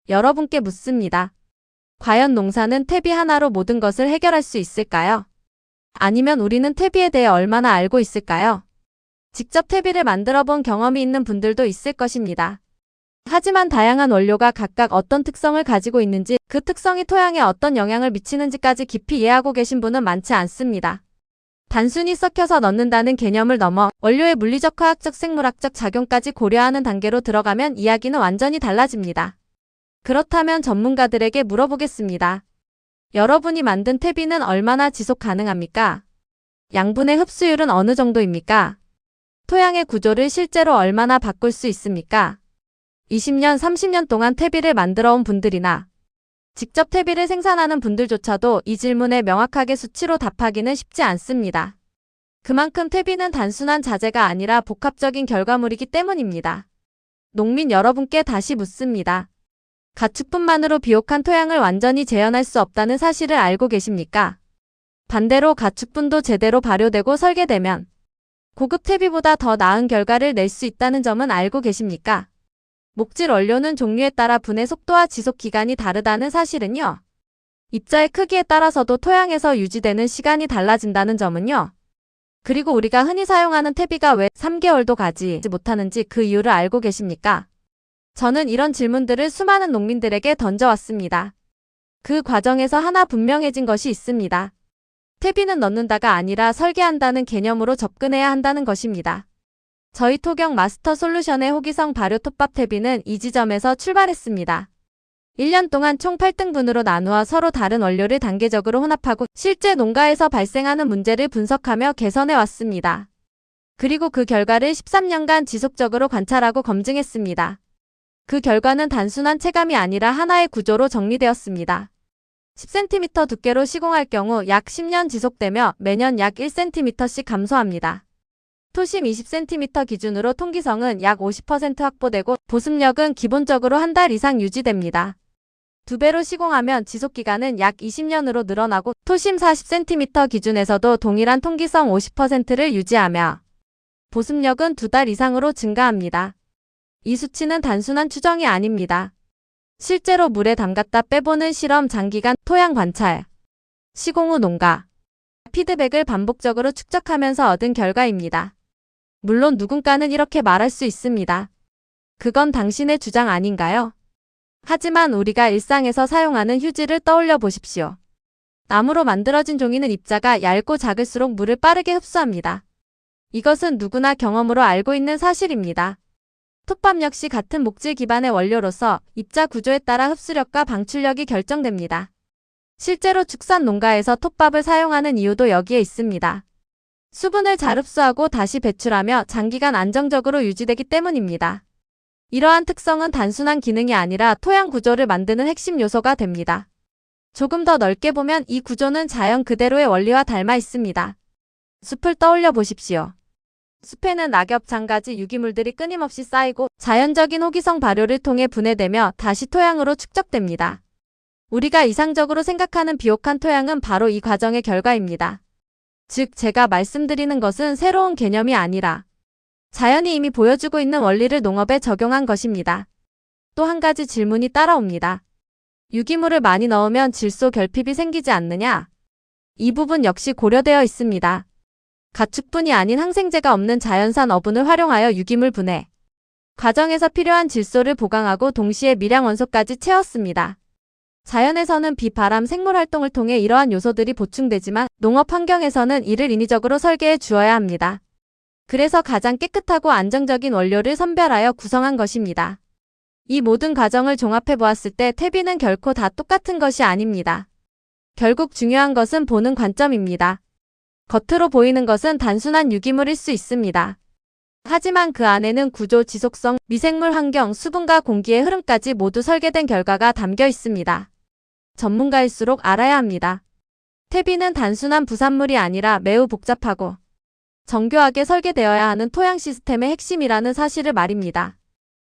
여러분께 묻습니다. 과연 농사는 퇴비 하나로 모든 것을 해결할 수 있을까요? 아니면 우리는 퇴비에 대해 얼마나 알고 있을까요? 직접 퇴비를 만들어 본 경험이 있는 분들도 있을 것입니다. 하지만 다양한 원료가 각각 어떤 특성을 가지고 있는지, 그 특성이 토양에 어떤 영향을 미치는지까지 깊이 이해하고 계신 분은 많지 않습니다. 단순히 썩혀서 넣는다는 개념을 넘어 원료의 물리적, 화학적, 생물학적 작용까지 고려하는 단계로 들어가면 이야기는 완전히 달라집니다. 그렇다면 전문가들에게 물어보겠습니다. 여러분이 만든 퇴비는 얼마나 지속 가능합니까? 양분의 흡수율은 어느 정도입니까? 토양의 구조를 실제로 얼마나 바꿀 수 있습니까? 20년, 30년 동안 퇴비를 만들어 온 분들이나 직접 퇴비를 생산하는 분들조차도 이 질문에 명확하게 수치로 답하기는 쉽지 않습니다. 그만큼 퇴비는 단순한 자재가 아니라 복합적인 결과물이기 때문입니다. 농민 여러분께 다시 묻습니다. 가축분만으로 비옥한 토양을 완전히 재현할 수 없다는 사실을 알고 계십니까? 반대로 가축분도 제대로 발효되고 설계되면 고급 퇴비보다 더 나은 결과를 낼 수 있다는 점은 알고 계십니까? 목질 원료는 종류에 따라 분해 속도와 지속 기간이 다르다는 사실은요. 입자의 크기에 따라서도 토양에서 유지되는 시간이 달라진다는 점은요. 그리고 우리가 흔히 사용하는 퇴비가 왜 3개월도 가지 못하는지 그 이유를 알고 계십니까? 저는 이런 질문들을 수많은 농민들에게 던져왔습니다. 그 과정에서 하나 분명해진 것이 있습니다. 퇴비는 넣는다가 아니라 설계한다는 개념으로 접근해야 한다는 것입니다. 저희 토경 마스터 솔루션의 호기성 발효 톱밥 퇴비는 이 지점에서 출발했습니다. 1년 동안 총 8등분으로 나누어 서로 다른 원료를 단계적으로 혼합하고 실제 농가에서 발생하는 문제를 분석하며 개선해 왔습니다. 그리고 그 결과를 13년간 지속적으로 관찰하고 검증했습니다. 그 결과는 단순한 체감이 아니라 하나의 구조로 정리되었습니다. 10cm 두께로 시공할 경우 약 10년 지속되며 매년 약 1cm씩 감소합니다. 토심 20cm 기준으로 통기성은 약 50% 확보되고 보습력은 기본적으로 한 달 이상 유지됩니다. 2배로 시공하면 지속기간은 약 20년으로 늘어나고 토심 40cm 기준에서도 동일한 통기성 50%를 유지하며 보습력은 2달 이상으로 증가합니다. 이 수치는 단순한 추정이 아닙니다. 실제로 물에 담갔다 빼보는 실험, 장기간 토양 관찰, 시공 후 농가, 피드백을 반복적으로 축적하면서 얻은 결과입니다. 물론 누군가는 이렇게 말할 수 있습니다. 그건 당신의 주장 아닌가요? 하지만 우리가 일상에서 사용하는 휴지를 떠올려 보십시오. 나무로 만들어진 종이는 입자가 얇고 작을수록 물을 빠르게 흡수합니다. 이것은 누구나 경험으로 알고 있는 사실입니다. 톱밥 역시 같은 목질 기반의 원료로서 입자 구조에 따라 흡수력과 방출력이 결정됩니다. 실제로 축산 농가에서 톱밥을 사용하는 이유도 여기에 있습니다. 수분을 잘 흡수하고 다시 배출하며 장기간 안정적으로 유지되기 때문입니다. 이러한 특성은 단순한 기능이 아니라 토양 구조를 만드는 핵심 요소가 됩니다. 조금 더 넓게 보면 이 구조는 자연 그대로의 원리와 닮아 있습니다. 숲을 떠올려 보십시오. 숲에는 낙엽, 장가지, 유기물들이 끊임없이 쌓이고 자연적인 호기성 발효를 통해 분해되며 다시 토양으로 축적됩니다. 우리가 이상적으로 생각하는 비옥한 토양은 바로 이 과정의 결과입니다. 즉, 제가 말씀드리는 것은 새로운 개념이 아니라 자연이 이미 보여주고 있는 원리를 농업에 적용한 것입니다. 또 한 가지 질문이 따라옵니다. 유기물을 많이 넣으면 질소 결핍이 생기지 않느냐? 이 부분 역시 고려되어 있습니다. 가축분이 아닌 항생제가 없는 자연산 어분을 활용하여 유기물 분해 과정에서 필요한 질소를 보강하고 동시에 미량 원소까지 채웠습니다. 자연에서는 비, 바람, 생물 활동을 통해 이러한 요소들이 보충되지만 농업 환경에서는 이를 인위적으로 설계해 주어야 합니다. 그래서 가장 깨끗하고 안정적인 원료를 선별하여 구성한 것입니다. 이 모든 과정을 종합해 보았을 때 퇴비는 결코 다 똑같은 것이 아닙니다. 결국 중요한 것은 보는 관점입니다. 겉으로 보이는 것은 단순한 유기물일 수 있습니다. 하지만 그 안에는 구조, 지속성, 미생물 환경, 수분과 공기의 흐름까지 모두 설계된 결과가 담겨 있습니다. 전문가일수록 알아야 합니다. 퇴비는 단순한 부산물이 아니라 매우 복잡하고 정교하게 설계되어야 하는 토양 시스템의 핵심이라는 사실을 말입니다.